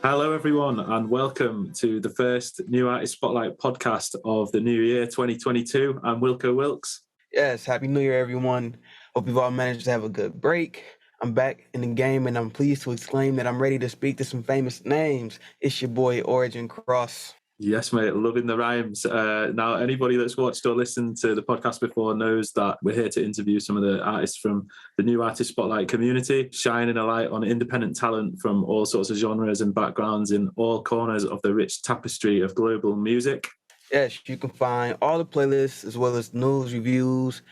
Hello, everyone, and welcome to the first New Artist Spotlight podcast of the new year, 2022. I'm Wilko Wilkes. Yes, Happy New Year, everyone. Hope you've all managed to have a good break. I'm back in the game, and I'm pleased to exclaim that I'm ready to speak to some famous names. It's your boy, Origin Crxss. Yes, mate, loving the rhymes. Now, anybody that's watched or listened to the podcast before knows that we're here to interview some of the artists from the New Artist Spotlight community, shining a light on independent talent from all sorts of genres and backgrounds in all corners of the rich tapestry of global music. Yes, you can find all the playlists as well as news, reviews,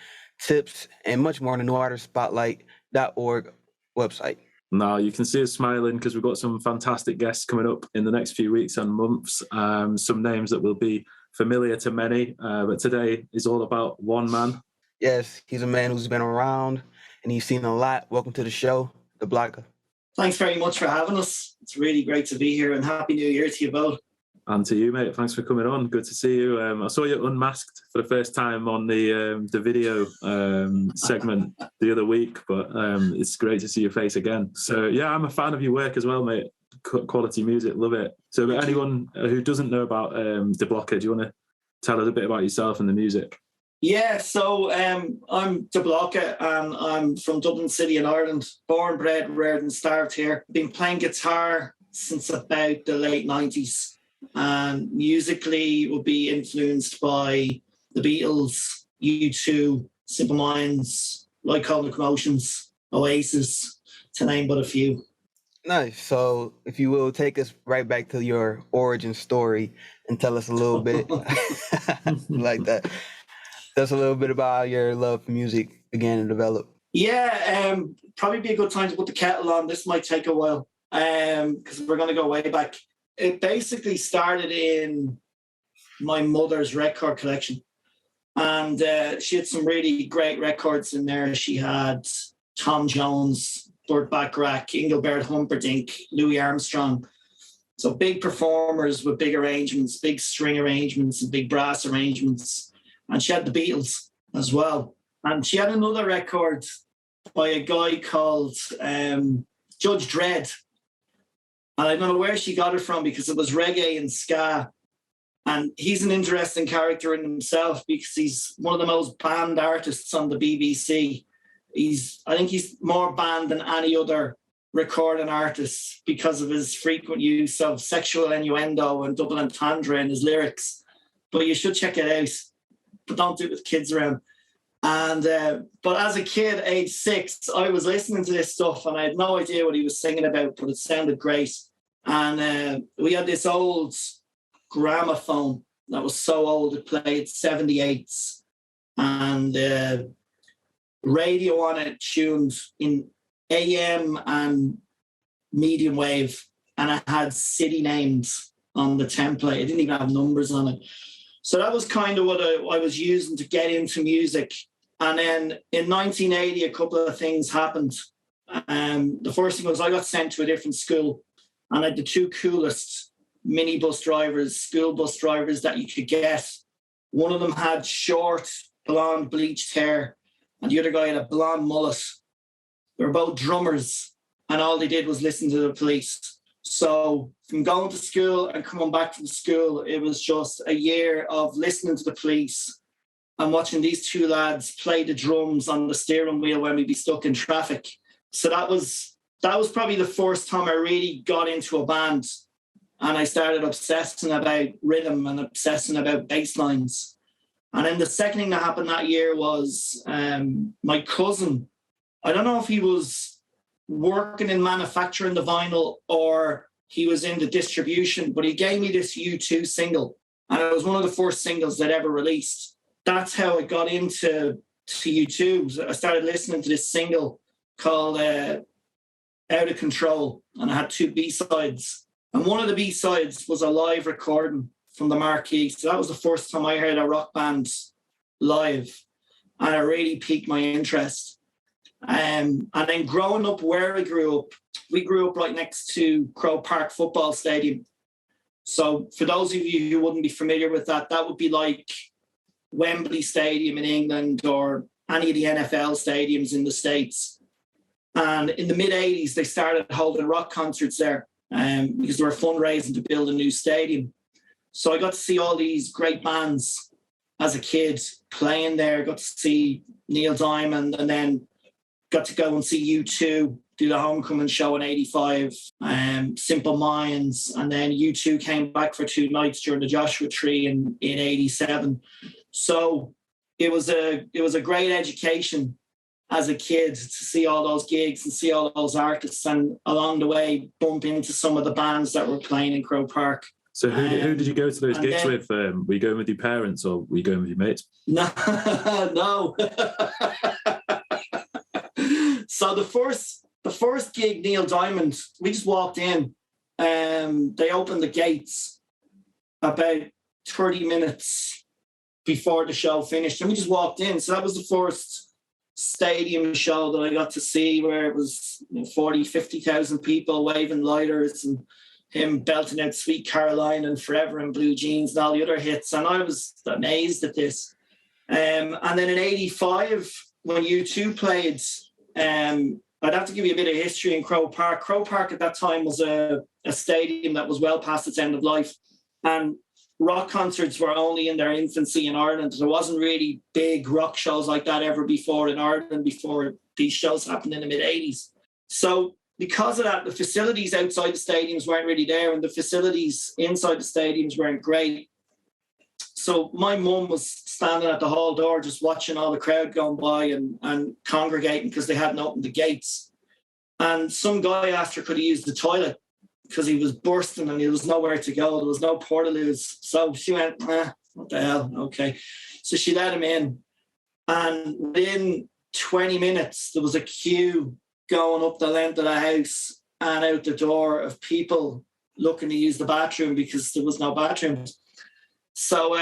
tips, and much more on the newartistspotlight.org website. Now, you can see us smiling because we've got some fantastic guests coming up in the next few weeks and months. Some names that will be familiar to many, but today is all about one man. Yes, he's a man who's been around and he's seen a lot. Welcome to the show, DeBlocka. Thanks very much for having us. It's really great to be here, and Happy New Year to you both. And to you, mate. Thanks for coming on. Good to see you. I saw you unmasked for the first time on the video segment the other week, but it's great to see your face again. So, yeah, I'm a fan of your work as well, mate. Quality music, love it. So, anyone who doesn't know about DeBlocka, do you want to tell us a bit about yourself and the music? Yeah, so I'm DeBlocka, and I'm from Dublin City in Ireland. Born, bred, reared and starved here. Been playing guitar since about the late 90s. And musically will be influenced by the Beatles, U2, Simple Minds, Like Cognitive Commotions, Oasis, to name but a few. Nice. So if you will, take us right back to your origin story and tell us a little bit like that. Tell us a little bit about how your love for music began to develop. Yeah, probably be a good time to put the kettle on. This might take a while because we're going to go way back. It basically started in my mother's record collection. And she had some really great records in there. She had Tom Jones, Burt Bacharach, Engelbert Humperdinck, Louis Armstrong. So big performers with big arrangements, big string arrangements and big brass arrangements. And she had the Beatles as well. And she had another record by a guy called Judge Dredd. And I don't know where she got it from because it was reggae and ska. And he's an interesting character in himself because he's one of the most banned artists on the BBC. I think he's more banned than any other recording artist because of his frequent use of sexual innuendo and double entendre in his lyrics. But you should check it out. But don't do it with kids around. And but as a kid, age 6, I was listening to this stuff and I had no idea what he was singing about, but it sounded great. And we had this old gramophone that was so old, it played 78s, and radio on it tuned in AM and medium wave, and it had city names on the template. It didn't even have numbers on it. So that was kind of what I was using to get into music. And then in 1980, a couple of things happened. The first thing was I got sent to a different school, and I had the two coolest minibus drivers, school bus drivers that you could get. One of them had short, blonde, bleached hair, and the other guy had a blonde mullet. They were both drummers, and all they did was listen to the Police. So from going to school and coming back from school, it was just a year of listening to the Police and watching these two lads play the drums on the steering wheel when we'd be stuck in traffic. So that was probably the first time I really got into a band, and I started obsessing about rhythm and obsessing about bass lines. And then the second thing that happened that year was my cousin, I don't know if he was working in manufacturing the vinyl or he was in the distribution, but he gave me this U2 single, and it was one of the first singles they'd ever released. That's how I got into U2. I started listening to this single called Out of Control, and I had 2 B-sides. And one of the B-sides was a live recording from the Marquee. So that was the first time I heard a rock band live, and it really piqued my interest. And then growing up where I grew up, we grew up right next to Croke Park Football Stadium. So for those of you who wouldn't be familiar with that, that would be like Wembley Stadium in England or any of the NFL stadiums in the States. And in the mid-'80s, they started holding rock concerts there. because they were fundraising to build a new stadium. So I got to see all these great bands as a kid playing there. Got to see Neil Diamond, and then got to go and see U2 do the homecoming show in '85, Simple Minds, and then U2 came back for 2 nights during the Joshua Tree in '87. So it was a great education as a kid to see all those gigs and see all those artists, and along the way bump into some of the bands that were playing in Croke Park. So who did you go to those gigs with? Were you going with your parents or were you going with your mates? No, no. So the first gig, Neil Diamond, we just walked in. They opened the gates about 30 minutes before the show finished, and we just walked in. So that was the first stadium show that I got to see, where it was 40, 50,000 people waving lighters and him belting out Sweet Caroline and Forever in Blue Jeans and all the other hits. And I was amazed at this. And then in '85, when U2 played, I'd have to give you a bit of history in Croke Park. Croke Park at that time was a stadium that was well past its end of life. And rock concerts were only in their infancy in Ireland. There wasn't really big rock shows like that ever before in Ireland, before these shows happened in the mid-'80s. So because of that, the facilities outside the stadiums weren't really there, and the facilities inside the stadiums weren't great. So my mum was standing at the hall door just watching all the crowd going by and congregating because they hadn't opened the gates. And some guy asked her, could he use the toilet? Because he was bursting and there was nowhere to go. There was no portaloos. So she went, what the hell? Okay. So she let him in. And within 20 minutes, there was a queue going up the length of the house and out the door of people looking to use the bathroom because there was no bathrooms. So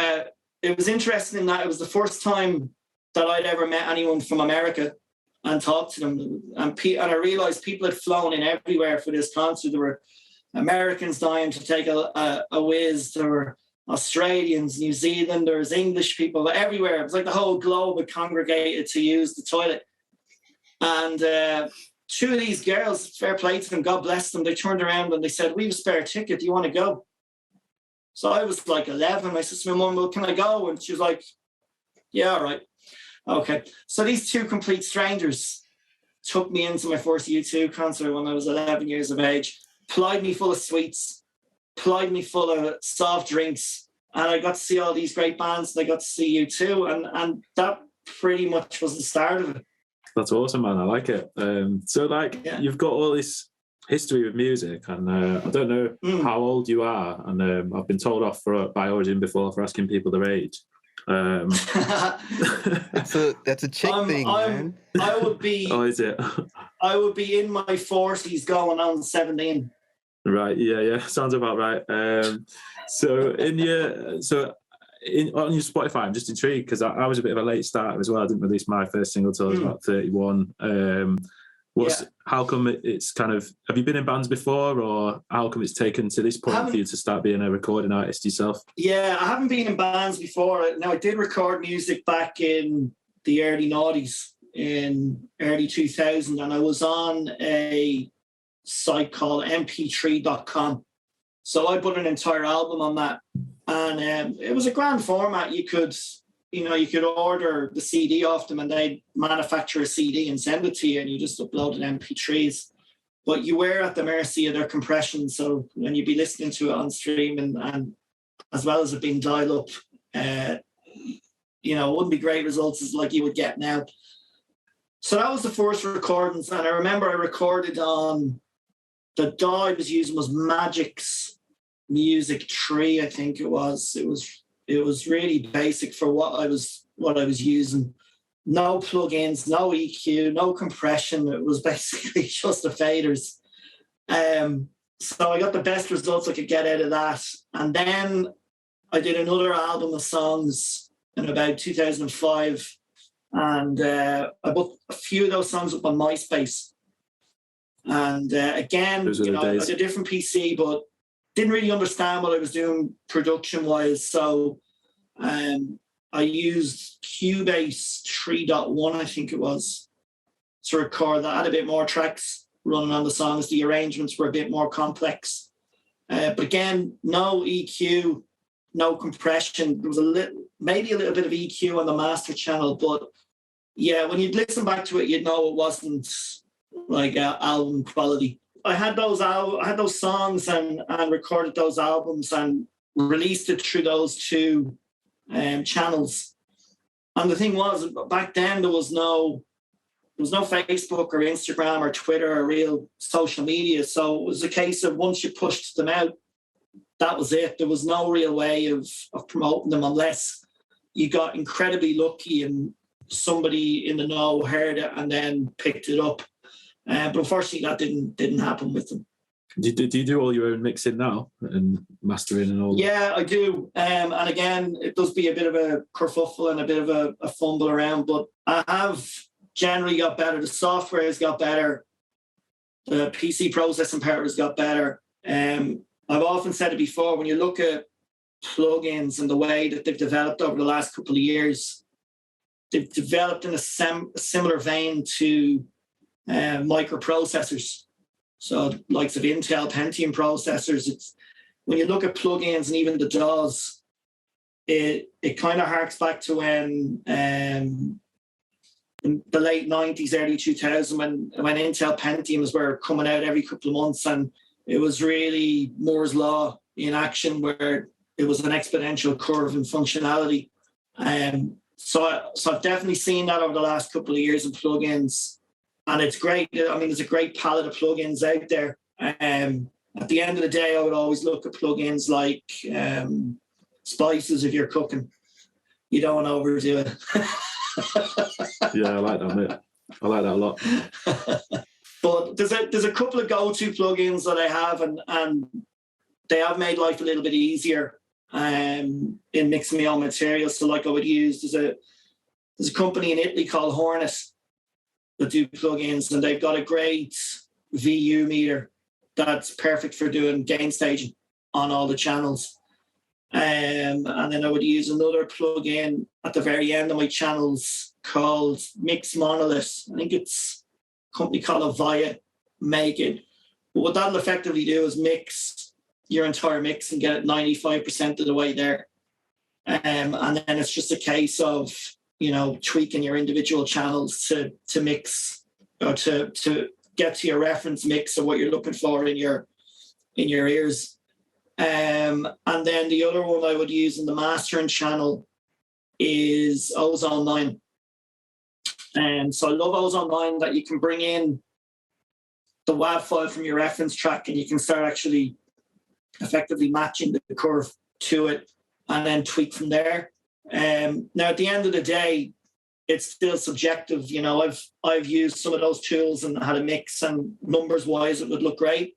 it was interesting in that it was the first time that I'd ever met anyone from America and talked to them. And I realized people had flown in everywhere for this concert. There were Americans dying to take a whiz. There were Australians, New Zealanders, English people, everywhere. It was like the whole globe had congregated to use the toilet. And 2 of these girls, fair play to them, God bless them, they turned around and they said, we have a spare ticket. Do you want to go? So I was like 11. I said to my mum, well, can I go? And she was like, yeah, all right. Okay. So these 2 complete strangers took me into my first U2 concert when I was 11 years of age, plied me full of sweets, plied me full of soft drinks, and I got to see all these great bands, and I got to see U2, and that pretty much was the start of it. That's awesome, man. I like it. You've got all this history with music, and I don't know how old you are, and I've been told off by Origin before for asking people their age. That's a chick thing, man. I would be. Oh, is it? I would be in my 40s, going on 17. Right. Yeah. Sounds about right. On your Spotify, I'm just intrigued because I was a bit of a late starter as well. I didn't release my first single till I was about 31. How come it's kind of, have you been in bands before, or how come it's taken to this point for you to start being a recording artist yourself? Yeah, I haven't been in bands before. Now, I did record music back in the early noughties, in early 2000, and I was on a site called mp3.com. So I put an entire album on that, and it was a grand format. You could order the CD off them and they'd manufacture a CD and send it to you, and you just uploaded MP3s. But you were at the mercy of their compression. So when you'd be listening to it on stream and as well as it being dial up, it wouldn't be great results as like you would get now. So that was the first recordings. And I remember I recorded on the DAW I was using was Magic's Music 3, I think it was. It was really basic for what I was using. No plugins, no EQ, no compression. It was basically just the faders. So I got the best results I could get out of that. And then I did another album of songs in about 2005. And I put a few of those songs up on MySpace. And again, I had a different PC, but didn't really understand what I was doing production-wise. So I used Cubase 3.1, I think it was, to record that. I had a bit more tracks. running on the songs. The arrangements were a bit more complex. But again, no EQ, no compression. There was maybe a little bit of EQ on the master channel, but yeah, when you'd listen back to it, you'd know it wasn't like album quality. I had those songs and recorded those albums and released it through those two channels. And the thing was, back then there was no Facebook or Instagram or Twitter or real social media. So it was a case of once you pushed them out, that was it. There was no real way of promoting them unless you got incredibly lucky and somebody in the know heard it and then picked it up. But unfortunately, that didn't happen with them. Do you do all your own mixing now and mastering and all? Yeah, I do. And again, it does be a bit of a kerfuffle and a bit of a fumble around, but I have generally got better. The software has got better. The PC processing power has got better. I've often said it before, when you look at plugins and the way that they've developed over the last couple of years, they've developed in a similar vein to microprocessors. So likes of Intel Pentium processors. It's when you look at plugins and even the DAWs, it kind of harks back to when in the late 90s, early 2000s, when Intel Pentiums were coming out every couple of months, and it was really Moore's Law in action, where it was an exponential curve in functionality. So I've definitely seen that over the last couple of years in plugins. And it's great. I mean, there's a great palette of plugins out there. At the end of the day, I would always look at plugins like spices if you're cooking. You don't want to overdo it. Yeah, I like that, mate. I like that a lot. But there's a couple of go-to plugins that I have, and they have made life a little bit easier in mixing my own materials. So like I would use, there's a company in Italy called Hornet that do plugins, and they've got a great VU meter that's perfect for doing gain staging on all the channels. And then I would use another plugin at the very end of my channels called Mix Monolith. I think it's a company called Avaya make it. But what that'll effectively do is mix your entire mix and get it 95% of the way there. And then it's just a case of, tweaking your individual channels to mix, or to get to your reference mix of what you're looking for in your ears. And then the other one I would use in the mastering channel is Ozone 9. And so I love Ozone 9 that you can bring in the WAV file from your reference track, and you can start actually effectively matching the curve to it and then tweak from there. Now, at the end of the day, it's still subjective. I've used some of those tools and had a mix, and numbers-wise, it would look great.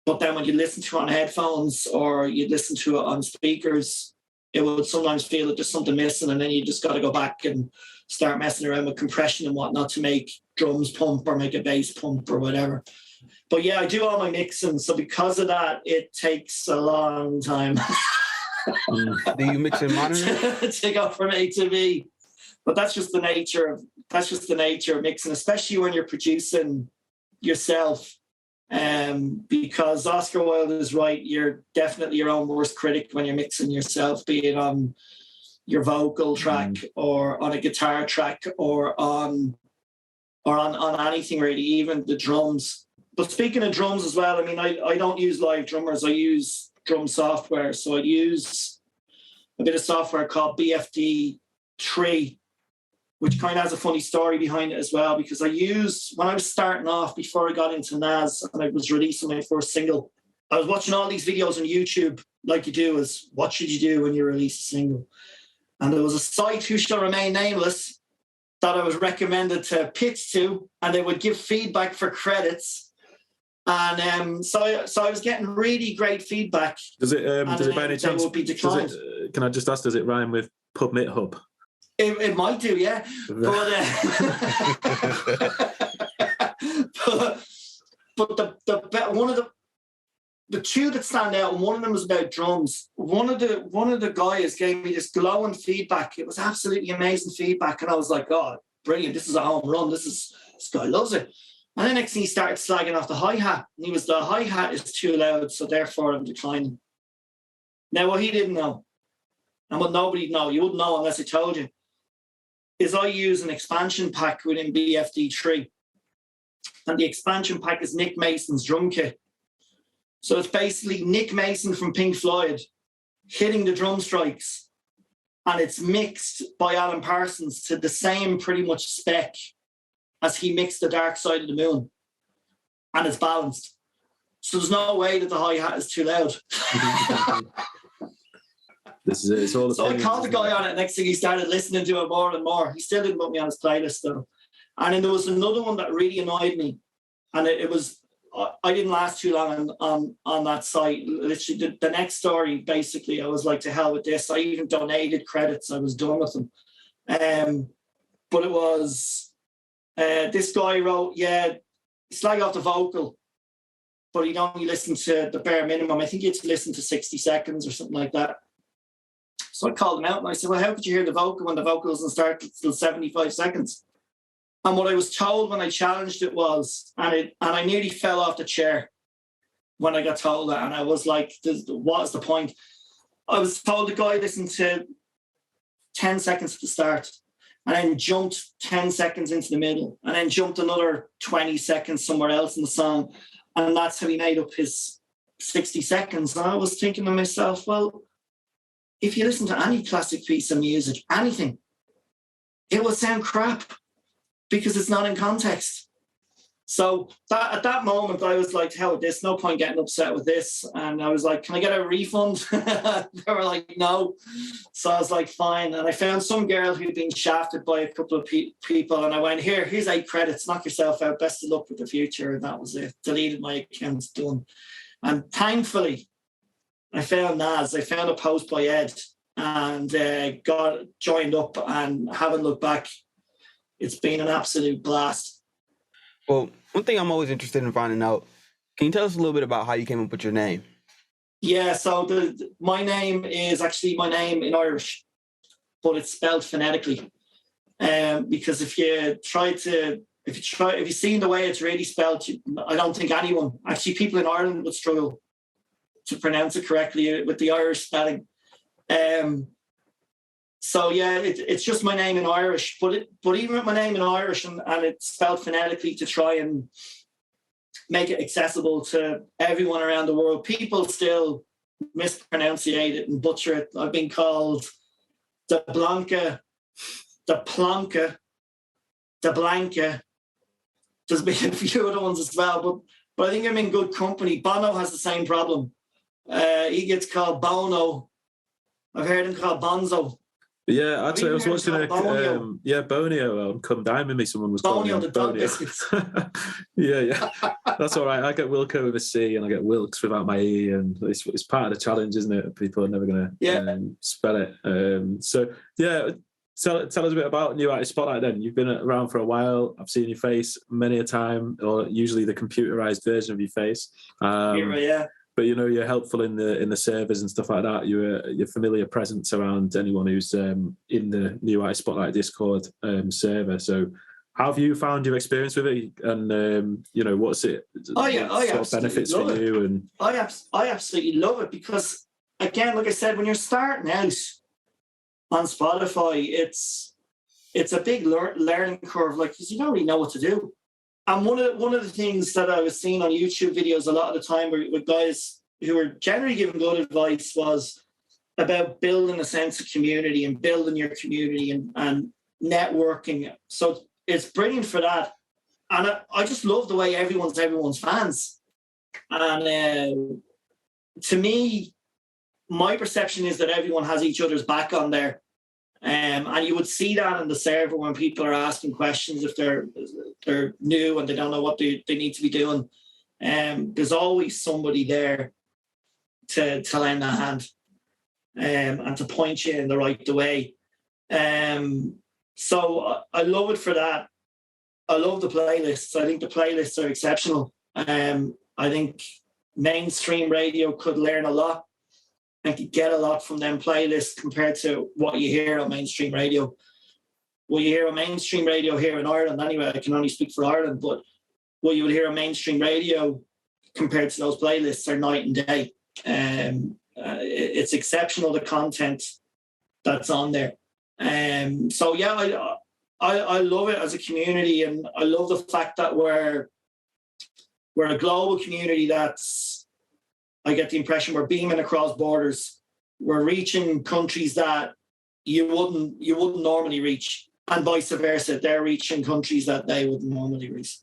But then when you listen to it on headphones or you listen to it on speakers, it would sometimes feel that there's something missing, and then you just got to go back and start messing around with compression and whatnot to make drums pump or make a bass pump or whatever. But yeah, I do all my mixing, so because of that, it takes a long time. Do you mix in monitor? To go from A to B. But that's just the nature of mixing, especially when you're producing yourself. Because Oscar Wilde is right, you're definitely your own worst critic when you're mixing yourself, be it on your vocal track or on a guitar track or on anything really, even the drums. But speaking of drums as well, I mean, I don't use live drummers. I use drum software. So I use a bit of software called BFD3, which kind of has a funny story behind it as well, because I used, when I was starting off, before I got into NAS and I was releasing my first single, I was watching all these videos on YouTube, like you do, is what should you do when you release a single? And there was a site, who shall remain nameless, that I was recommended to pitch to, and they would give feedback for credits. And so I was getting really great feedback. Does it by any chance, can I just ask, does it rhyme with Pubmit Hub? It might do, yeah. But one of the two that stand out, and one of them was about drums. One of the guys gave me this glowing feedback. It was absolutely amazing feedback, and I was like, "Oh, brilliant! This is a home run. This guy loves it." And then next thing he started slagging off the hi-hat. And he was, the hi-hat is too loud, so therefore I'm declining. Now, what he didn't know, and what nobody'd know, you wouldn't know unless I told you, is I use an expansion pack within BFD3. And the expansion pack is Nick Mason's drum kit. So it's basically Nick Mason from Pink Floyd hitting the drum strikes. And it's mixed by Alan Parsons to the same pretty much spec as he mixed The Dark Side of the Moon. And it's balanced. So there's no way that the hi-hat is too loud. This is it. It's all so I called the guy on it. Next thing he started listening to it more and more. He still didn't put me on his playlist though. And then there was another one that really annoyed me. And it was, I didn't last too long on that site. Literally the next story, basically, I was like, to hell with this. I even donated credits. I was done with them. But it was, this guy wrote, slag off the vocal, but he'd only listen to the bare minimum. I think he had to listen to 60 seconds or something like that. So I called him out and I said, well, how could you hear the vocal when the vocal doesn't start until 75 seconds? And what I was told when I challenged it was, and I nearly fell off the chair when I got told that. And I was like, what is the point? I was told the guy listened to 10 seconds at the start and then jumped 10 seconds into the middle and then jumped another 20 seconds somewhere else in the song. And that's how he made up his 60 seconds. And I was thinking to myself, well, if you listen to any classic piece of music, anything, it will sound crap because it's not in context. So at that moment, I was like, hell with this, no point getting upset with this. And I was like, can I get a refund? They were like, no. So I was like, fine. And I found some girl who'd been shafted by a couple of people. And I went, here's 8 credits, knock yourself out. Best of luck with the future. And that was it. Deleted my account, done. And thankfully, I found NAS. I found a post by Ed and got joined up and haven't looked back. It's been an absolute blast. Well, one thing I'm always interested in finding out, can you tell us a little bit about how you came up with your name? Yeah, so my name is actually my name in Irish, but it's spelled phonetically. Because if you've seen the way it's really spelled, I don't think anyone, actually people in Ireland would struggle to pronounce it correctly with the Irish spelling. So yeah, it's just my name in Irish, but even with my name in Irish and it's spelled phonetically to try and make it accessible to everyone around the world, people still mispronunciate it and butcher it. I've been called DeBlocka, DeBlocka, DeBlocka. There's been a few other ones as well, but I think I'm in good company. Bono has the same problem. He gets called Bono. I've heard him called Bonzo. Yeah, actually, I was watching Bonio on Come Dine With Me. Someone was calling him the dog biscuits. yeah. That's all right. I get Wilko with a C and I get Wilkes without my E, and it's part of the challenge, isn't it? People are never going to spell it. Tell us a bit about New Artist Spotlight then. You've been around for a while. I've seen your face many a time, or usually the computerized version of your face. But you're helpful in the servers and stuff like that. You're familiar presence around anyone who's in the New Artist Spotlight Discord server. So, how have you found your experience with it? And what's it? What benefits for you? And I absolutely love it because, again, like I said, when you're starting out on Spotify, it's a big learning curve, because you don't really know what to do. And one of the things that I was seeing on YouTube videos a lot of the time with guys who were generally giving good advice was about building a sense of community and building your community and networking. So it's brilliant for that. And I just love the way everyone's fans. And to me, my perception is that everyone has each other's back on there. And you would see that in the server when people are asking questions if they're new and they don't know what they need to be doing. There's always somebody there to lend a hand and to point you in the right way. So I love it for that. I love the playlists. I think the playlists are exceptional. I think mainstream radio could learn a lot and could get a lot from them playlists compared to what you hear on mainstream radio. What you hear on mainstream radio here in Ireland, anyway, I can only speak for Ireland, but what you would hear on mainstream radio compared to those playlists are night and day. It's exceptional, the content that's on there. So yeah, I love it as a community, and I love the fact that we're a global community. I get the impression we're beaming across borders. We're reaching countries that you wouldn't normally reach, and vice versa. They're reaching countries that they wouldn't normally reach.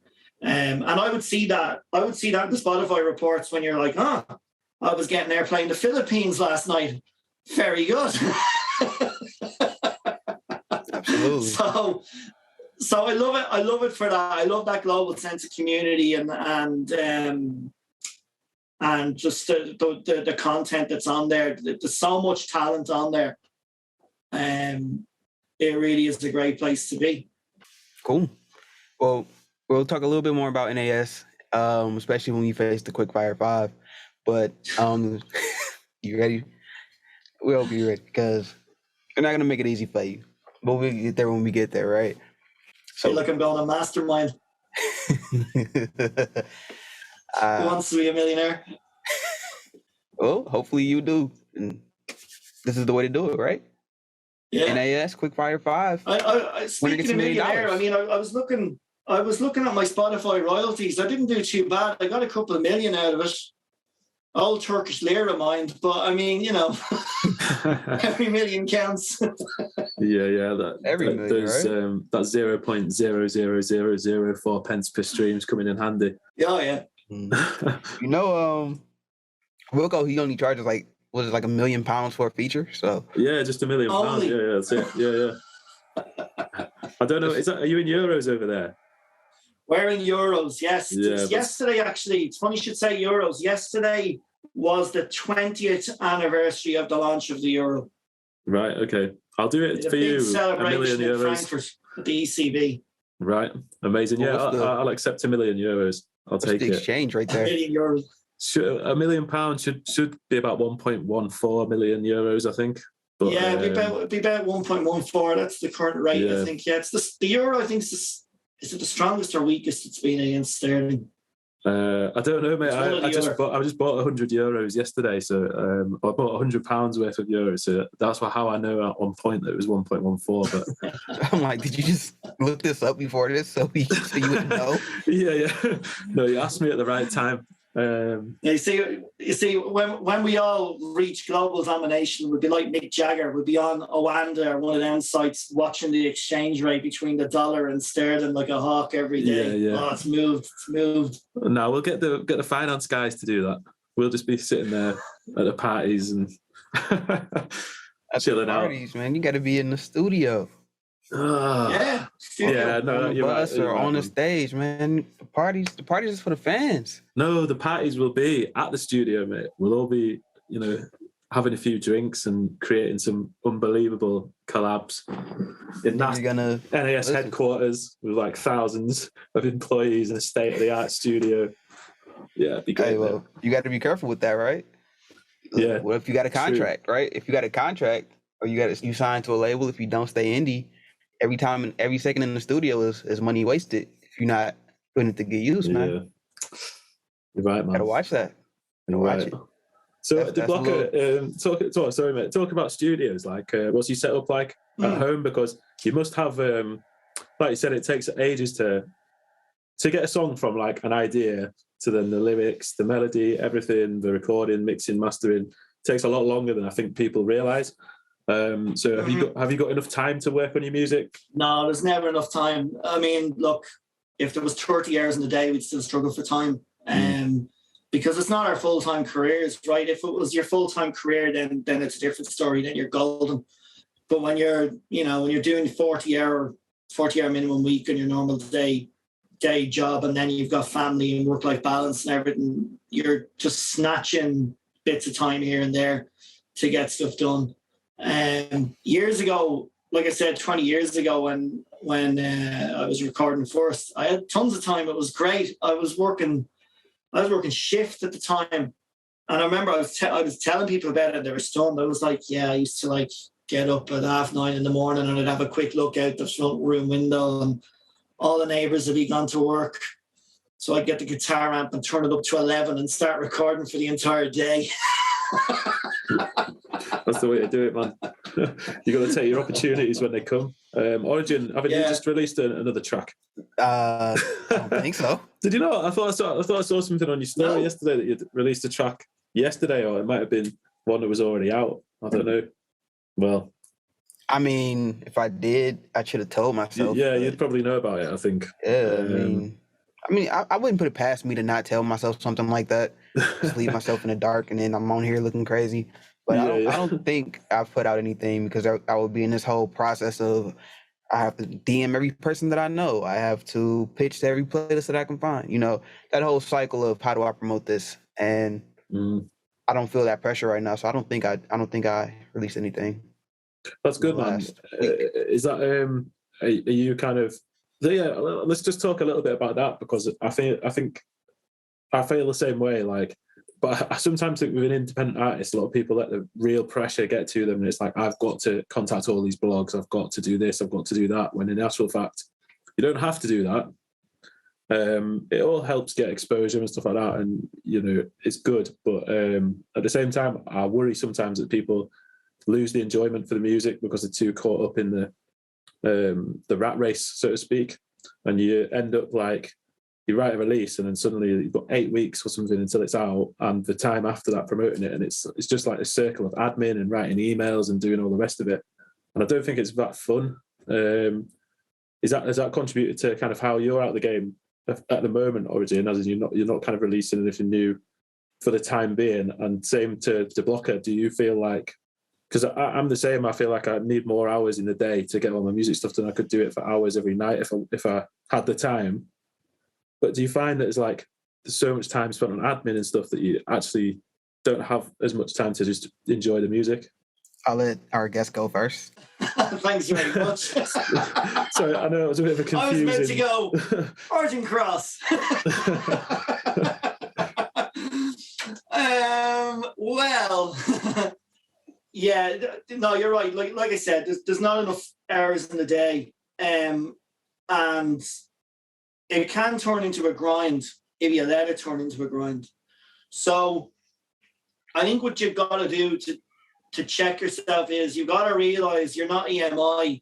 And I would see that in the Spotify reports when you're like, I was getting airplay in the Philippines last night. Very good. Absolutely. So I love it. I love it for that. I love that global sense of community and just the content that's on there. There's so much talent on there. It really is a great place to be. Cool. Well, we'll talk a little bit more about NAS, especially when you face the Quickfire 5. But you ready? We hope you're ready, because we're not going to make it easy for you. But we'll get there when we get there, right? So look, I'm going to mastermind. Who wants to be a millionaire? Well, hopefully you do. And this is the way to do it, right? Yeah. NAS, Quickfire 5. Speaking of millionaire, I mean, I was looking at my Spotify royalties. I didn't do too bad. I got a couple of million out of it. Old Turkish lira, mind, but I mean, you know, every million counts. Yeah. Every million, there's right? That 0.00004 pence per stream's coming in handy. Yeah. You know, Wilko, he only charges like £1 million for a feature. So yeah, just £1 million. Yeah, that's it. Yeah. I don't know. Are you in euros over there? We're in euros, yes. Yeah, yesterday, actually, it's funny you should say euros. Yesterday was the 20th anniversary of the launch of the euro. Right, okay. I'll do it for you. £1 million euros. In Frankfurt at the ECB. Right, amazing. Yeah, I'll accept €1 million. I'll take the it. exchange right there. €1 million. £1 million should be about 1.14 million euros, I think. But, yeah, it'd be about 1.14. That's the current rate, I think. Yeah, it's the euro. I think is it the strongest or weakest it's been against sterling? I don't know, mate. I just bought €100 yesterday, so I bought £100 worth of euros. So that's how I know at one point that it was 1.14. But I'm like, did you just look this up before this so you would know? Yeah. No, you asked me at the right time. You see, when we all reach global domination, we'd be like Mick Jagger. We'd be on Oanda or one of them sites watching the exchange rate between the dollar and sterling like a hawk every day. Yeah. Oh, it's moved. No, we'll get the finance guys to do that. We'll just be sitting there at the parties and chilling out. Parties, man. You got to be in the studio. Yeah. No, on the bus or on the stage, man. The parties is for the fans. No, the parties will be at the studio, mate. We'll all be, having a few drinks and creating some unbelievable collabs in NAS headquarters with like thousands of employees in a state-of-the-art studio. Yeah, it'd be great. Hey, well, you got to be careful with that, right? Yeah. What if you got a contract, right? If you got a contract or you sign to a label, if you don't stay indie, every time and every second in the studio is money wasted if you're not putting it to good use, man. Yeah. You're right, man. Gotta watch that. Watch it. So DeBlocka, sorry, mate. Talk about studios. Like, what's your setup like at home? Because you must have, like you said, it takes ages to get a song from like an idea to then the lyrics, the melody, everything, the recording, mixing, mastering. It takes a lot longer than I think people realise. So have you got enough time to work on your music? No, there's never enough time. I mean, look, if there was 30 hours in a day, we'd still struggle for time. Because it's not our full-time careers, right? If it was your full-time career, then it's a different story. Then you're golden. But when you're doing 40-hour minimum week on your normal day job, and then you've got family and work-life balance and everything, you're just snatching bits of time here and there to get stuff done. Years ago, like I said, 20 years ago, when I was recording first, I had tons of time. It was great. I was working shift at the time, and I remember I was telling people about it. They were stunned. I was like, I used to like get up at 9:30 in the morning, and I'd have a quick look out the front room window, and all the neighbours would be gone to work. So I get the guitar amp and turn it up to 11 and start recording for the entire day. That's the way to do it, man. You got to take your opportunities when they come. Origin, haven't you just released another track? I don't think so. Did you know? I thought I saw something on your story yesterday that you'd released a track yesterday, or it might have been one that was already out. I don't know. Well, I mean, if I did, I should have told myself. Yeah, you'd probably know about it, I think. Yeah, I wouldn't put it past me to not tell myself something like that. Just leave myself in the dark, and then I'm on here looking crazy. But I don't think I've put out anything, because I would be in this whole process of I have to DM every person that I know. I have to pitch to every playlist that I can find. You know, that whole cycle of how do I promote this, and I don't feel that pressure right now. So I don't think I released anything. That's good, man. Is that are you kind of? Yeah, let's just talk a little bit about that, because I think I feel the same way. Like, but I sometimes think with an independent artist, a lot of people let the real pressure get to them, and it's like, I've got to contact all these blogs, I've got to do this, I've got to do that. When in actual fact, you don't have to do that. It all helps get exposure and stuff like that, and you know, it's good. But at the same time, I worry sometimes that people lose the enjoyment for the music because they're too caught up in the rat race, so to speak, and you end up like, you write a release and then suddenly you've got 8 weeks or something until it's out, and the time after that promoting it, and it's just like a circle of admin and writing emails and doing all the rest of it, and I don't think it's that fun. Has that contributed to kind of how you're out of the game at the moment, Origin, as in you're not kind of releasing anything new for the time being? And same to DeBlocka, do you feel like, because I'm the same, I feel like I need more hours in the day to get all my music stuff done. I could do it for hours every night if I had the time. But do you find that it's like there's so much time spent on admin and stuff that you actually don't have as much time to just enjoy the music? I'll let our guest go first. Thanks very much. Sorry, I know it was a bit of a confusing... I was meant to go Origin Cross. Well, yeah, no, you're right. Like I said, there's not enough hours in the day, and it can turn into a grind if you let it turn into a grind. So I think what you've got to do to check yourself is you've got to realize you're not EMI,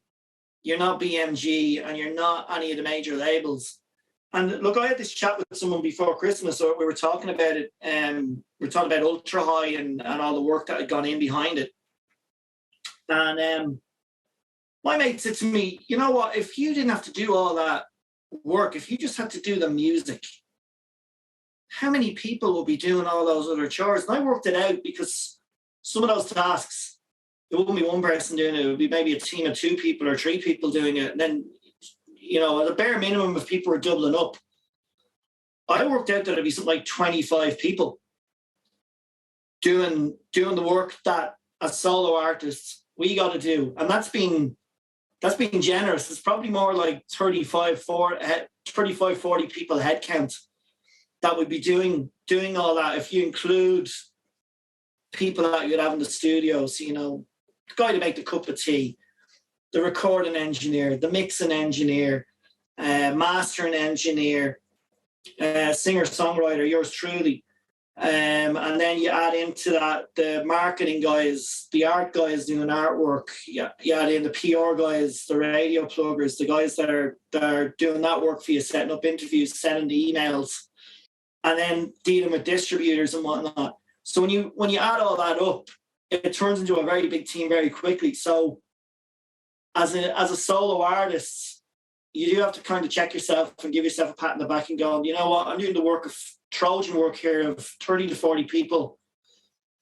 you're not BMG, and you're not any of the major labels. And look, I had this chat with someone before Christmas, so we were talking about it, we were talking about Ultra High and all the work that had gone in behind it. And my mate said to me, you know what, if you didn't have to do all that work, if you just had to do the music, how many people will be doing all those other chores? And I worked it out, because some of those tasks, it wouldn't be one person doing it. It would be maybe a team of 2 people or 3 people doing it. And then, you know, at a bare minimum, if people were doubling up, I worked out that it'd be something like 25 people doing the work that as solo artists we got to do. And that's being generous. It's probably more like 35, 40 people head count that would be doing all that. If you include people that you'd have in the studios, you know, the guy to make the cup of tea, the recording engineer, the mixing engineer, mastering engineer, singer-songwriter, yours truly. And then you add into that the marketing guys, the art guys doing artwork. You add in the PR guys, the radio pluggers, the guys that are doing that work for you, setting up interviews, sending the emails, and then dealing with distributors and whatnot. So when you add all that up, it turns into a very big team very quickly. So as a solo artist, you do have to kind of check yourself and give yourself a pat on the back and go, you know what, I'm doing the work of Trojan work here of 30 to 40 people,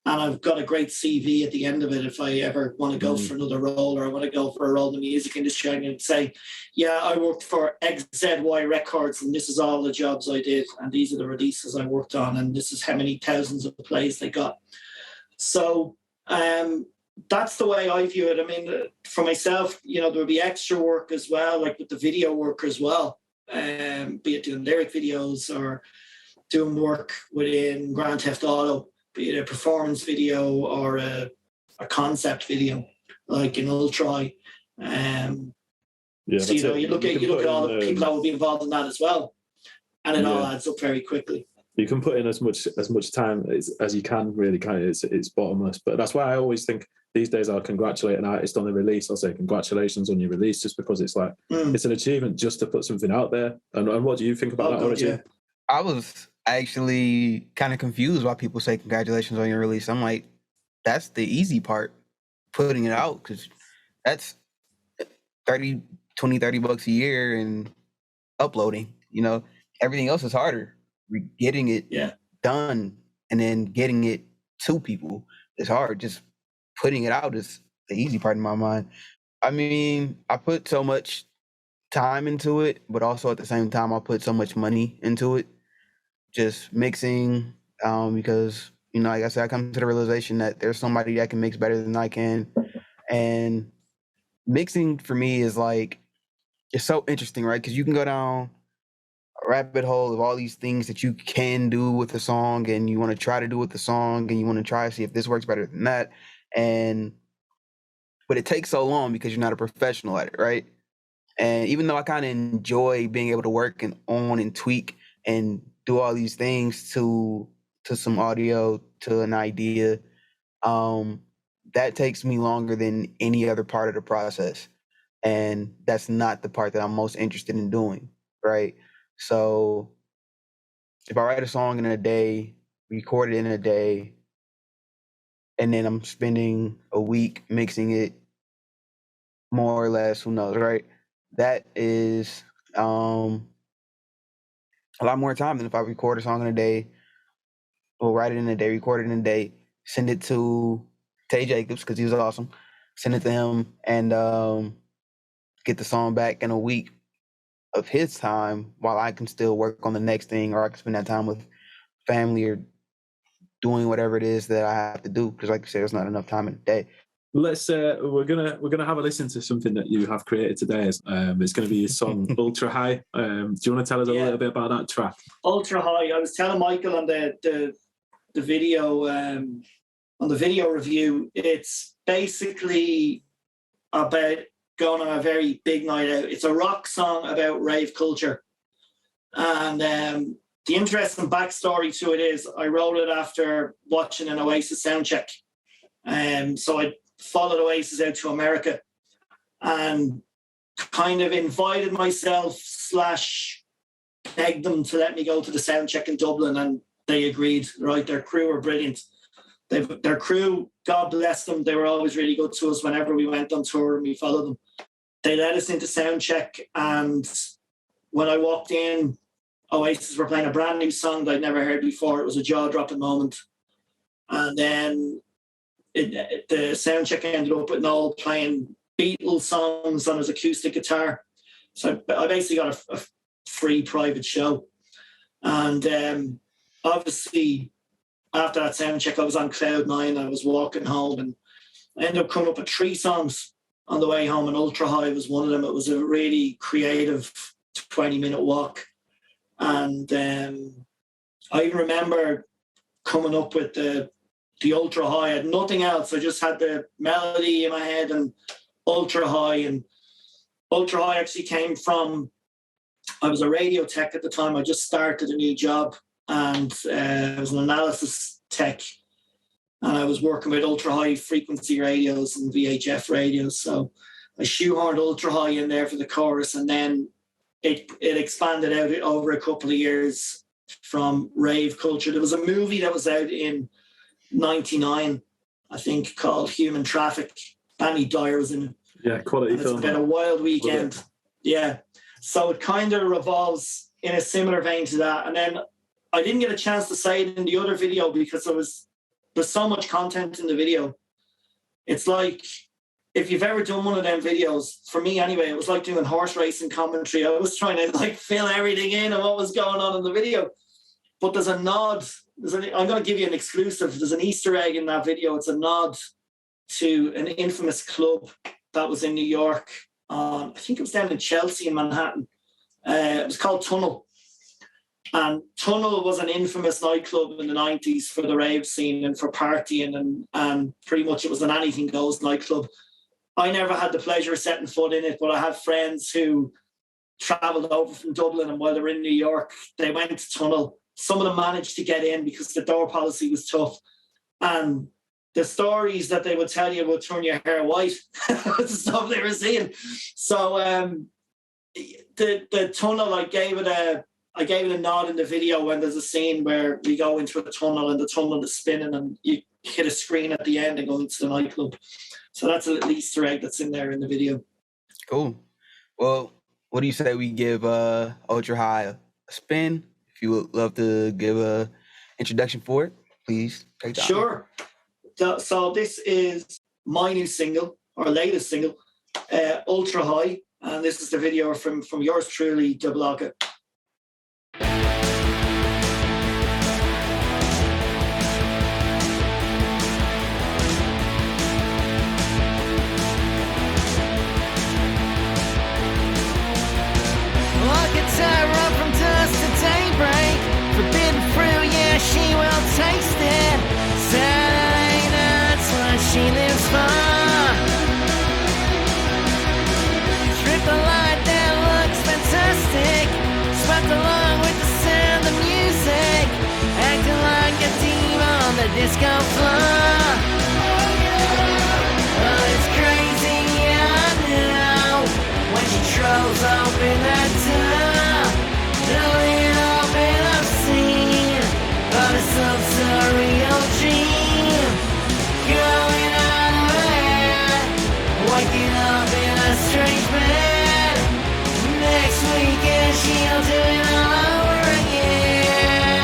and I've got a great CV at the end of it. If I ever want to go for another role, or I want to go for a role in the music industry, I can say, yeah, I worked for XZY Records, and this is all the jobs I did, and these are the releases I worked on, and this is how many thousands of plays they got. So that's the way I view it. I mean, for myself, you know, there would be extra work as well, like with the video work as well, be it doing lyric videos or doing work within Grand Theft Auto, be it a performance video or a concept video, like in Ultra. So you know, you look at all the people that will be involved in that as well. and it all adds up very quickly. You can put in as much time as you can, really, kind of. It's bottomless. But that's why I always think these days I'll congratulate an artist on the release. I'll say congratulations on your release, just because it's like it's an achievement just to put something out there. And what do you think about that, Origin? Yeah. I was actually kind of confused why people say congratulations on your release. I'm like, that's the easy part, putting it out, because that's $30 bucks a year and uploading. You know, everything else is harder. Getting it done and then getting it to people is hard. Just putting it out is the easy part in my mind. I mean, I put so much time into it, but also at the same time, I put so much money into it. Just mixing, because, you know, like I said, I come to the realization that there's somebody that can mix better than I can. And mixing for me is like, it's so interesting, right? Because you can go down a rabbit hole of all these things that you can do with the song, and you want to try to do with the song, and you want to try to see if this works better than that. But it takes so long because you're not a professional at it, right? And even though I kind of enjoy being able to work and tweak and do all these things to some audio, to an idea, that takes me longer than any other part of the process. And that's not the part that I'm most interested in doing, right? So if I write a song in a day, record it in a day, and then I'm spending a week mixing it, more or less, who knows, right? That is a lot more time than if I record a song in a day, or write it in a day, record it in a day, send it to Tay Jacobs, because he was awesome, send it to him, and get the song back in a week of his time, while I can still work on the next thing, or I can spend that time with family or doing whatever it is that I have to do, because like I said, there's not enough time in a day. Let's we're gonna have a listen to something that you have created today. It's gonna be your song Ultra High. Do you want to tell us a little bit about that track? Ultra High. I was telling Michael on the video on the video review, it's basically about going on a very big night out. It's a rock song about rave culture. And the interesting backstory to it is I wrote it after watching an Oasis soundcheck. So I followed Oasis out to America and kind of invited myself / begged them to let me go to the soundcheck in Dublin, and they agreed, right? Their crew were brilliant. Their crew, God bless them, they were always really good to us whenever we went on tour and we followed them. They let us into soundcheck, and when I walked in, Oasis were playing a brand new song that I'd never heard before. It was a jaw-dropping moment. And then the soundcheck ended up with Noel playing Beatles songs on his acoustic guitar. So I basically got a free private show. And obviously, after that soundcheck, I was on cloud nine. I was walking home, and I ended up coming up with 3 songs on the way home, and Ultra High was one of them. It was a really creative 20-minute walk. And I even remember coming up with the Ultra High. I had nothing else. I just had the melody in my head and Ultra High. And Ultra High actually came from, I was a radio tech at the time. I just started a new job, and I was an analysis tech. And I was working with ultra high frequency radios and VHF radios. So I shoehorned Ultra High in there for the chorus, and then it expanded out over a couple of years from rave culture. There was a movie that was out in 99, I think, called Human Traffic. Danny Dyer was in it. Yeah, quality film. It's been a wild weekend. Yeah. So it kind of revolves in a similar vein to that. And then I didn't get a chance to say it in the other video because there's so much content in the video. It's like, if you've ever done one of them videos, for me anyway, it was like doing horse racing commentary. I was trying to like fill everything in and what was going on in the video. But there's a nod. I'm going to give you an exclusive. There's an Easter egg in that video. It's a nod to an infamous club that was in New York. I think it was down in Chelsea in Manhattan. It was called Tunnel. And Tunnel was an infamous nightclub in the 90s for the rave scene and for partying, and pretty much it was an anything goes nightclub. I never had the pleasure of setting foot in it, but I have friends who travelled over from Dublin, and while they were in New York, they went to tunnel. Some of them managed to get in because the door policy was tough. And the stories that they would tell you would turn your hair white. The stuff they were seeing. So the tunnel, I gave it a nod in the video when there's a scene where we go into a tunnel and the tunnel is spinning and you hit a screen at the end and go into the nightclub. So that's a little Easter egg that's in there in the video. Cool. Well, what do you say we give Ultra High a spin? If you would love to give a introduction for it, please take that. Sure. So this is my new single, or latest single, Ultra High, and this is the video from yours truly, DeBlocka. Run from dusk to daybreak. Forbidden fruit, yeah, she will taste it. Saturday night's what she lives for. Trip the light that looks fantastic. Swept along with the sound of music. Acting like a diva on the disco floor. Oh, it's crazy, I know. When she trolls open that door. Some surreal dream going on around, waking up in a strange bed. Next weekend she'll do it all over again.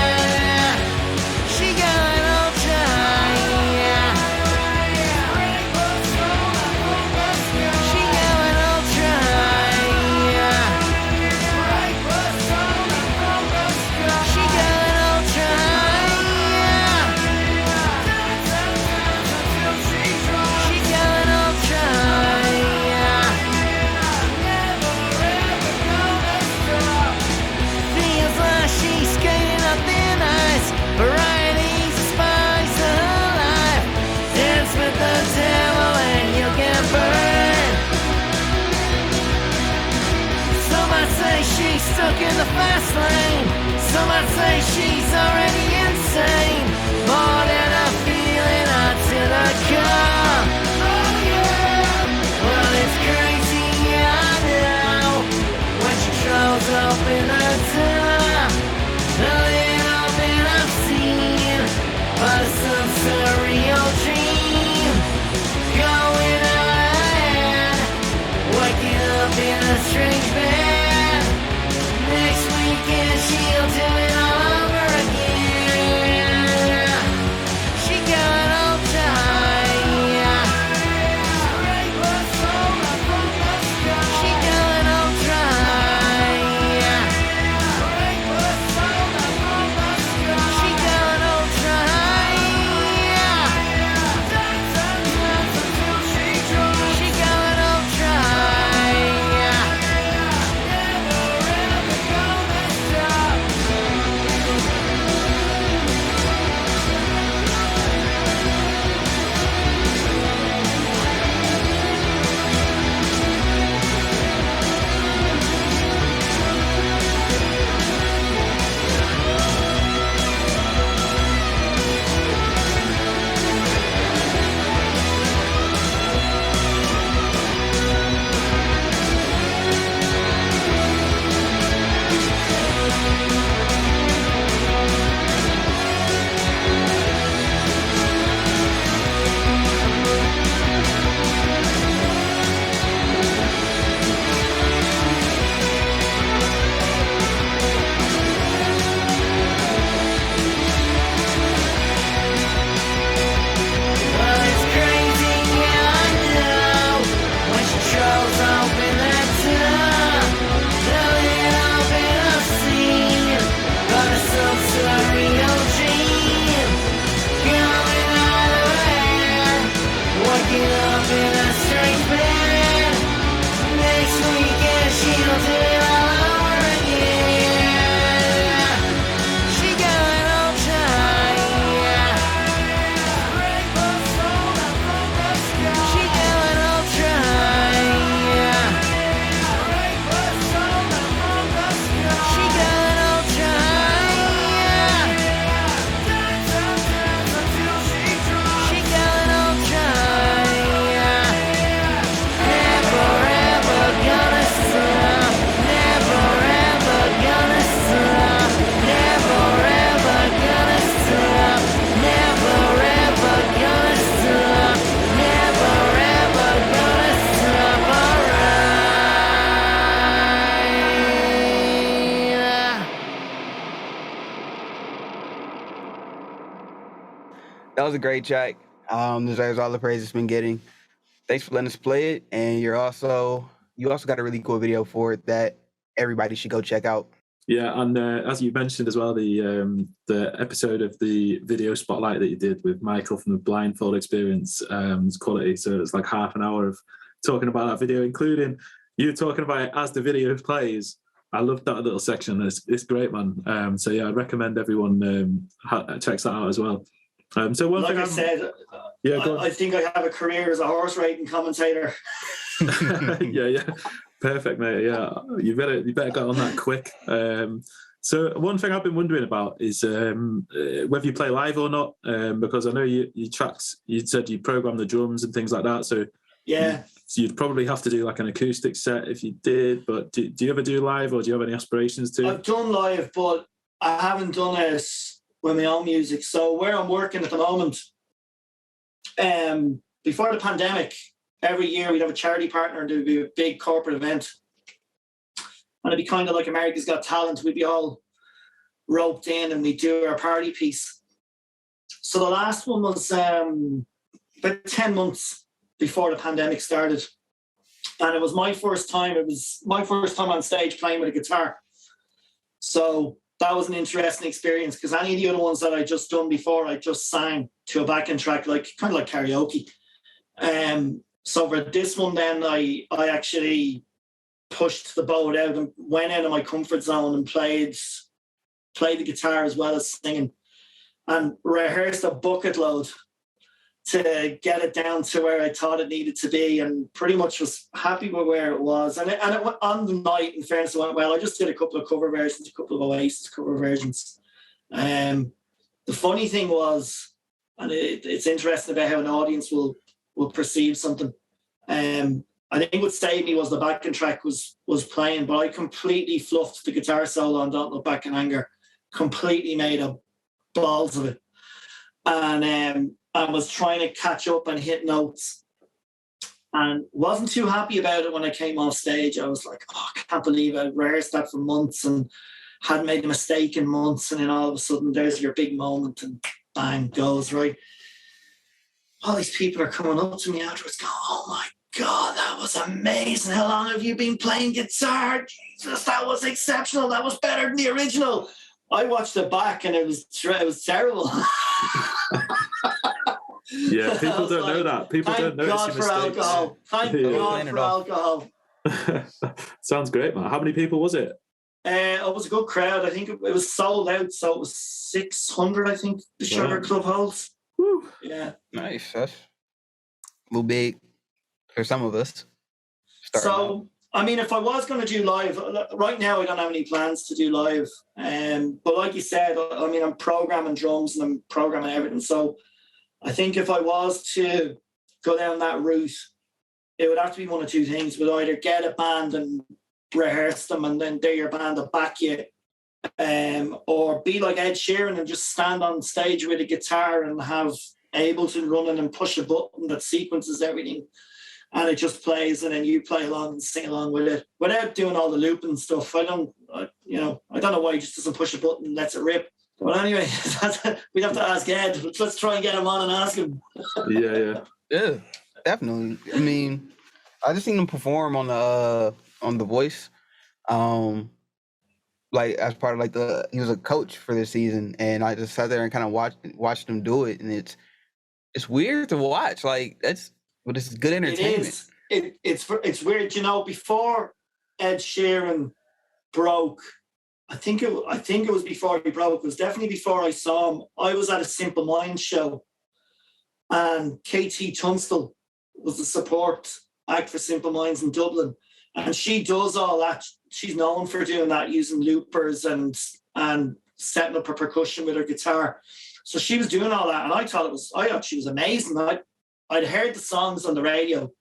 She got an ultra high. She got an ultra high. She got an ultra high. Varieties of spice of her life. Dance with the devil and you'll get burned. Some might say she's stuck in the fast lane. Some might say she's already insane. More than a feeling until the core. Well, it's crazy, I know. When she throws open the door. But some surreal dream going on, waking up in a strange bed. Next weekend she'll do it all over again. That was a great track. Deserves all the praise it's been getting. Thanks for letting us play it. And you also got a really cool video for it that everybody should go check out. Yeah, and as you mentioned as well, the episode of the video spotlight that you did with Michael from the Blindfold Experience is quality. So it's like half an hour of talking about that video, including you talking about it as the video plays. I love that little section. It's great, man. So yeah, I recommend everyone checks that out as well. So one like thing I said, I think I have a career as a horse racing commentator. yeah, perfect, mate. Yeah, you better get on that quick. So one thing I've been wondering about is whether you play live or not, because I know you said you program the drums and things like that. So yeah, you'd probably have to do like an acoustic set if you did. But do you ever do live, or do you have any aspirations to? I've done live, but I haven't done it with my own music. So where I'm working at the moment, before the pandemic, every year we'd have a charity partner and there'd be a big corporate event. And it'd be kind of like America's Got Talent. We'd be all roped in and we'd do our party piece. So the last one was about 10 months before the pandemic started. And it was my first time. It was my first time on stage playing with a guitar. So that was an interesting experience, because any of the other ones that I just done before, I just sang to a backing track, like kind of like karaoke. So for this one, then I actually pushed the boat out and went out of my comfort zone and played the guitar as well as singing, and rehearsed a bucket load to get it down to where I thought it needed to be, and pretty much was happy with where it was. And it went on the night, in fairness, it went well. I just did a couple of cover versions, a couple of Oasis cover versions. The funny thing was, and it's interesting about how an audience will perceive something. I think what saved me was the backing track was playing, but I completely fluffed the guitar solo on Don't Look Back in Anger, completely made up balls of it. And I was trying to catch up and hit notes, and wasn't too happy about it when I came off stage. I was like, oh, I can't believe I rehearsed that for months and hadn't made a mistake in months, and then all of a sudden there's your big moment and bang, goes, right? All these people are coming up to me afterwards going, oh my God, that was amazing. How long have you been playing guitar? Jesus, that was exceptional. That was better than the original. I watched it back and it was terrible. Yeah, people don't know that. People don't notice your mistakes. Alcohol. Thank God for alcohol. Sounds great, man. How many people was it? It was a good crowd. I think it was sold out, so it was 600, I think, the Sugar Club holds. Woo. Yeah. Nice. That's a little big for some of us. So, I mean, if I was going to do live, right now I don't have any plans to do live. But like you said, I mean, I'm programming drums and I'm programming everything. So I think if I was to go down that route, it would have to be one of two things. We'd either get a band and rehearse them and then they're your band to back you, or be like Ed Sheeran and just stand on stage with a guitar and have Ableton running and push a button that sequences everything and it just plays, and then you play along and sing along with it without doing all the looping stuff. I don't know why he just doesn't push a button and lets it rip. But anyway, we'd have to ask Ed. Let's try and get him on and ask him. Yeah, definitely. I mean, I just seen him perform on the Voice, like as part of like he was a coach for this season, and I just sat there and kind of watched him do it, and it's weird to watch. Like but it's good entertainment. It's weird, you know. Before Ed Sheeran broke, I think it was before he broke. It was definitely before I saw him. I was at a Simple Minds show, and KT Tunstall was the support act for Simple Minds in Dublin, and she does all that. She's known for doing that, using loopers and setting up her percussion with her guitar. So she was doing all that, and I thought she was amazing. I'd heard the songs on the radio,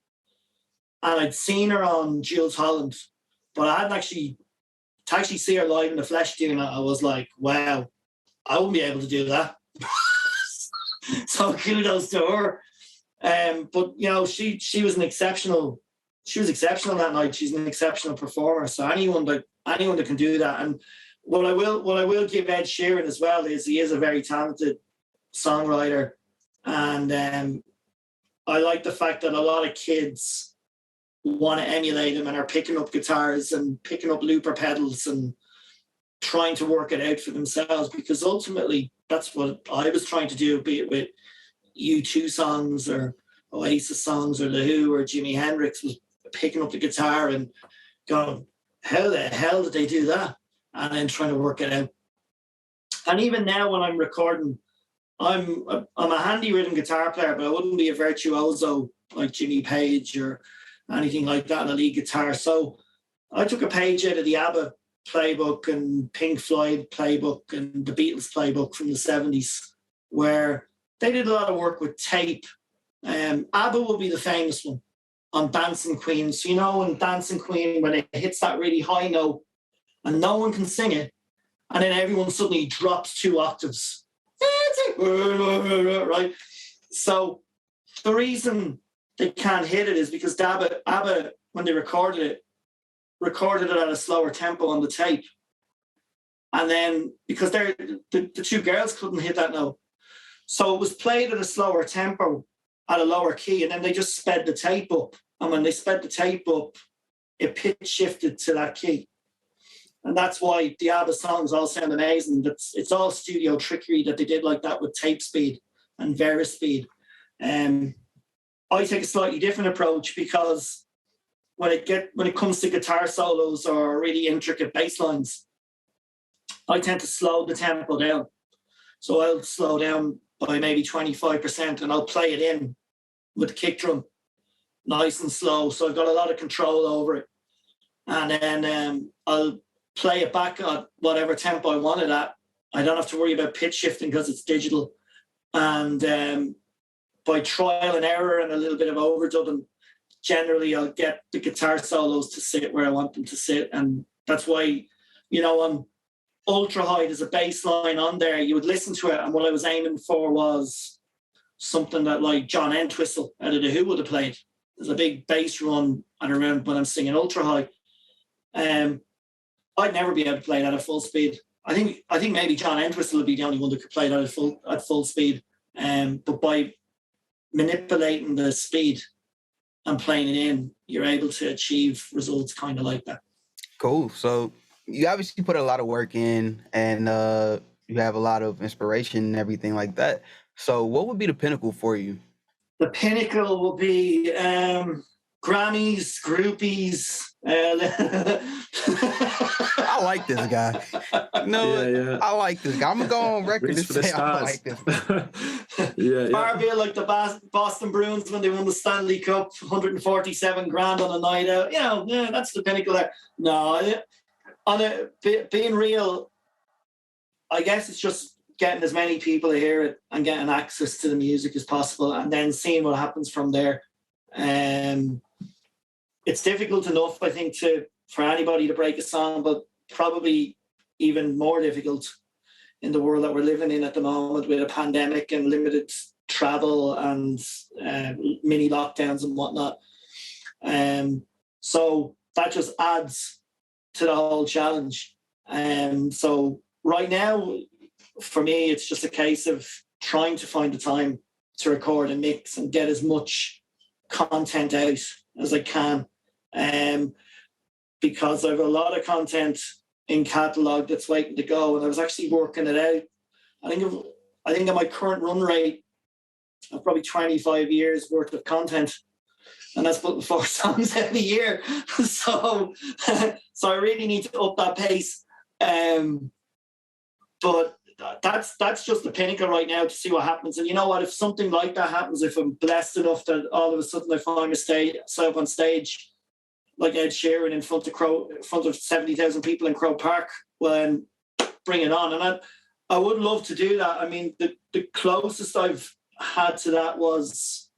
and I'd seen her on Jules Holland, but I hadn't actually see her live in the flesh doing it. I was like, wow, I wouldn't be able to do that. So kudos to her. But you know, she was exceptional that night. She's an exceptional performer. So anyone that can do that. And what I will give Ed Sheeran as well is he is a very talented songwriter. And I like the fact that a lot of kids want to emulate him and are picking up guitars and picking up looper pedals and trying to work it out for themselves, because ultimately that's what I was trying to do, be it with U2 songs or Oasis songs or The Who or Jimi Hendrix, was picking up the guitar and going, how the hell did they do that? And then trying to work it out. And even now when I'm recording, I'm a handy rhythm guitar player, but I wouldn't be a virtuoso like Jimmy Page or anything like that on a lead guitar. So I took a page out of the ABBA playbook and Pink Floyd playbook and the Beatles playbook from the 70s, where they did a lot of work with tape. ABBA will be the famous one on Dancing Queen. So, you know, in Dancing Queen, when it hits that really high note and no one can sing it, and then everyone suddenly drops 2 octaves. Right? So the reason they can't hit it is because ABBA, when they recorded it at a slower tempo on the tape. And then because the 2 girls couldn't hit that note. So it was played at a slower tempo at a lower key, and then they just sped the tape up. And when they sped the tape up, it pitch shifted to that key. And that's why the ABBA songs all sound amazing. It's all studio trickery that they did like that with tape speed and Verispeed. I take a slightly different approach, because when it comes to guitar solos or really intricate bass lines, I tend to slow the tempo down. So I'll slow down by maybe 25% and I'll play it in with the kick drum nice and slow. So I've got a lot of control over it. And then I'll play it back at whatever tempo I want it at. I don't have to worry about pitch shifting because it's digital. And by trial and error and a little bit of overdubbing, generally I'll get the guitar solos to sit where I want them to sit. And that's why, you know, on Ultra High, there's a bass line on there. You would listen to it, and what I was aiming for was something that like John Entwistle out of The Who would have played. There's a big bass run and around when I'm singing Ultra High. I'd never be able to play that at full speed. I think maybe John Entwistle would be the only one that could play that at full speed. But by manipulating the speed and playing it in, you're able to achieve results kind of like that. Cool. So you obviously put a lot of work in, and you have a lot of inspiration and everything like that. So what would be the pinnacle for you? The pinnacle will be Grammys, groupies. I like this guy. No, I like this guy. I'm gonna go on record and say I like this guy. Far be it like the Boston Bruins when they won the Stanley Cup, 147 grand on a night out. You know, yeah, that's the pinnacle there. No, being real, I guess it's just getting as many people to hear it and getting access to the music as possible, and then seeing what happens from there. It's difficult enough, I think, for anybody to break a song, but probably even more difficult in the world that we're living in at the moment, with a pandemic and limited travel and mini lockdowns and whatnot. So that just adds to the whole challenge. So right now, for me, it's just a case of trying to find the time to record and mix and get as much content out as I can. Because I have a lot of content in catalog that's waiting to go, and I was actually working it out. I think at my current run rate of probably 25 years worth of content, and that's putting 4 songs every year. So I really need to up that pace. But that's just the pinnacle right now, to see what happens. And you know what? If something like that happens, if I'm blessed enough that all of a sudden I find myself on stage like Ed Sheeran in front of 70,000 people in Croke Park, well, bring it on. And I would love to do that. I mean, the closest I've had to that was,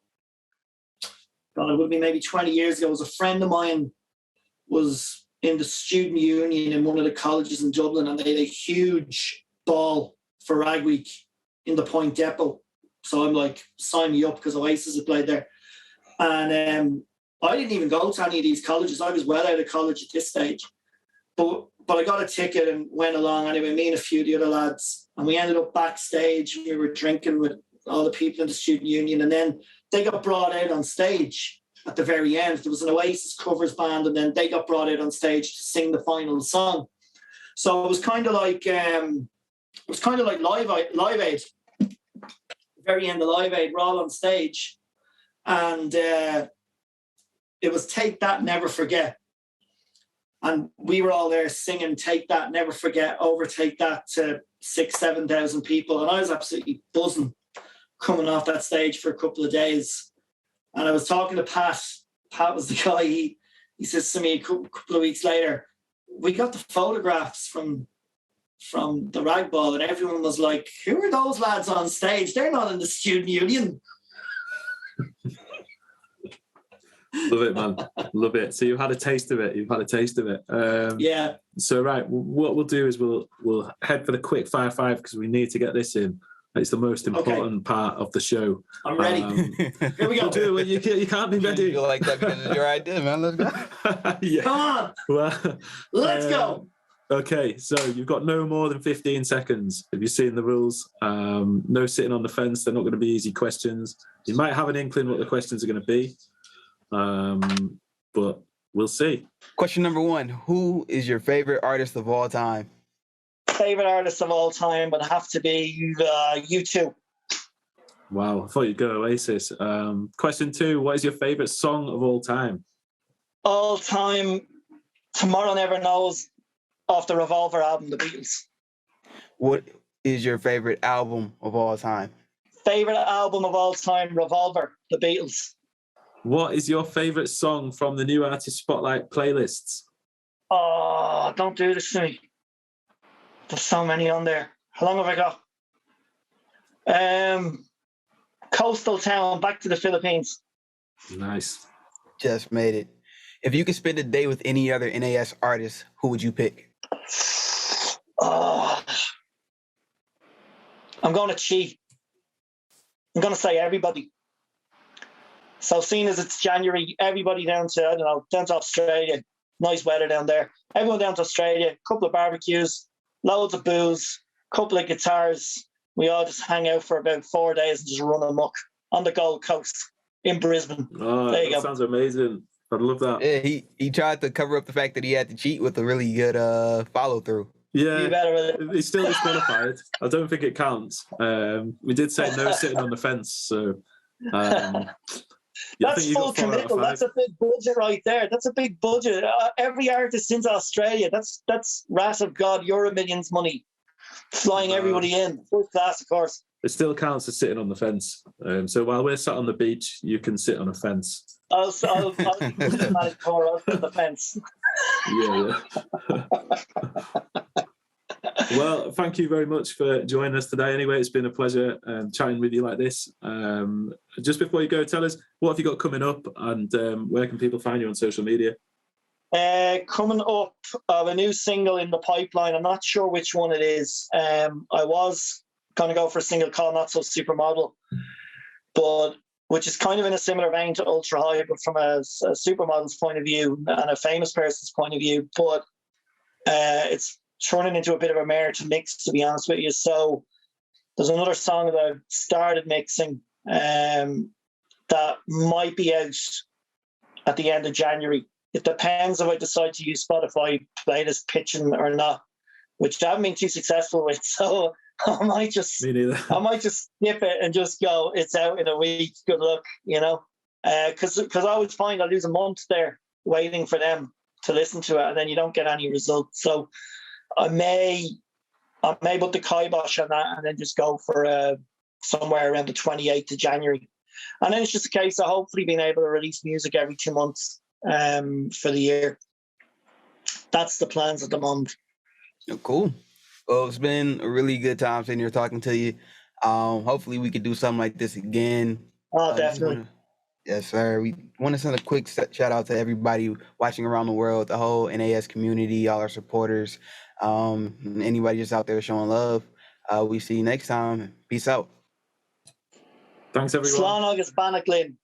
God, it would be maybe 20 years ago. It was a friend of mine was in the student union in one of the colleges in Dublin, and they had a huge ball for Rag Week in the Point Depot. So I'm like, sign me up, because Oasis had played there. And I didn't even go to any of these colleges. I was well out of college at this stage. But I got a ticket and went along anyway, me and a few of the other lads. And we ended up backstage. We were drinking with all the people in the student union, and then they got brought out on stage at the very end. There was an Oasis covers band, and then they got brought out on stage to sing the final song. So it was kind of like Live Aid. Very end of Live Aid, we're all on stage, and it was Take That, Never Forget. And we were all there singing Take That, Never Forget, Overtake That to 6,000-7,000 people. And I was absolutely buzzing coming off that stage for a couple of days. And I was talking to Pat. Pat was the guy. He says to me a couple of weeks later, we got the photographs from the rag ball, and everyone was like, who are those lads on stage? They're not in the student union. Love it, man. Love it. So you've had a taste of it. Yeah. So right, what we'll do is we'll head for the quick fire 5 because we need to get this in. It's the most important part of the show. I'm ready. Here we go. You can't be ready. You feel like that because it's your idea, man. Let's go. Yeah. Come on. Well, Let's go. Okay, so you've got no more than 15 seconds. Have you seen the rules? No sitting on the fence. They're not going to be easy questions. You might have an inkling what the questions are going to be, but we'll see. Question number 1. Who is your favorite artist of all time? Favorite artist of all time would have to be U2. Wow, I thought you'd go Oasis. Question 2, what is your favorite song of all time? All time, Tomorrow Never Knows, off the Revolver album, The Beatles. What is your favorite album of all time? Favorite album of all time, Revolver, The Beatles. What is your favorite song from the New Artist Spotlight playlists? Oh, don't do this to me. There's so many on there. How long have I got? Coastal Town, Back to the Philippines. Nice. Just made it. If you could spend a day with any other NAS artist, who would you pick? Oh, I'm going to cheat. I'm going to say everybody. So seeing as it's January, everybody down to Australia. Nice weather down there. Everyone down to Australia, a couple of barbecues, loads of booze, couple of guitars. We all just hang out for about 4 days and just run amok on the Gold Coast in Brisbane. Oh, there you go. Sounds amazing. I'd love that. Yeah, he tried to cover up the fact that he had to cheat with a really good follow through. Yeah, You better with it. he's still disqualified. I don't think it counts. We did say no sitting on the fence, so yeah, I That's think you full got 4 out of committal. 5. That's a big budget right there. That's a big budget. Every artist in Australia. That's wrath of God, Euro Millions money, flying everybody in. First class, of course. It still counts as sitting on the fence. So while we're sat on the beach, you can sit on a fence. I'll sit on the fence. Yeah. Well, thank you very much for joining us today. Anyway, it's been a pleasure chatting with you like this. Just before you go, tell us, what have you got coming up, and where can people find you on social media? Coming up, I have a new single in the pipeline. I'm not sure which one it is. I was going to go for a single called Not So Supermodel, but which is kind of in a similar vein to Ultra High, but from a supermodel's point of view and a famous person's point of view. But it's turning into a bit of a mare to mix, to be honest with you. So there's another song that I've started mixing that might be out at the end of January. It depends if I decide to use Spotify playlist pitching or not, which I haven't been too successful with. So I might just skip it and just go, it's out in a week. Good luck, because I always find I lose a month there waiting for them to listen to it, and then you don't get any results. So I may put the kibosh on that and then just go for somewhere around the 28th of January. And then it's just a case of hopefully being able to release music every 2 months for the year. That's the plans at the moment. Oh, cool. Well, it's been a really good time sitting here talking to you. Hopefully we could do something like this again. Oh, definitely. Yes, sir. We want to send a quick shout out to everybody watching around the world, the whole NAS community, all our supporters, anybody just out there showing love. We see you next time. Peace out. Thanks, everyone. Slán agus Banach Linn.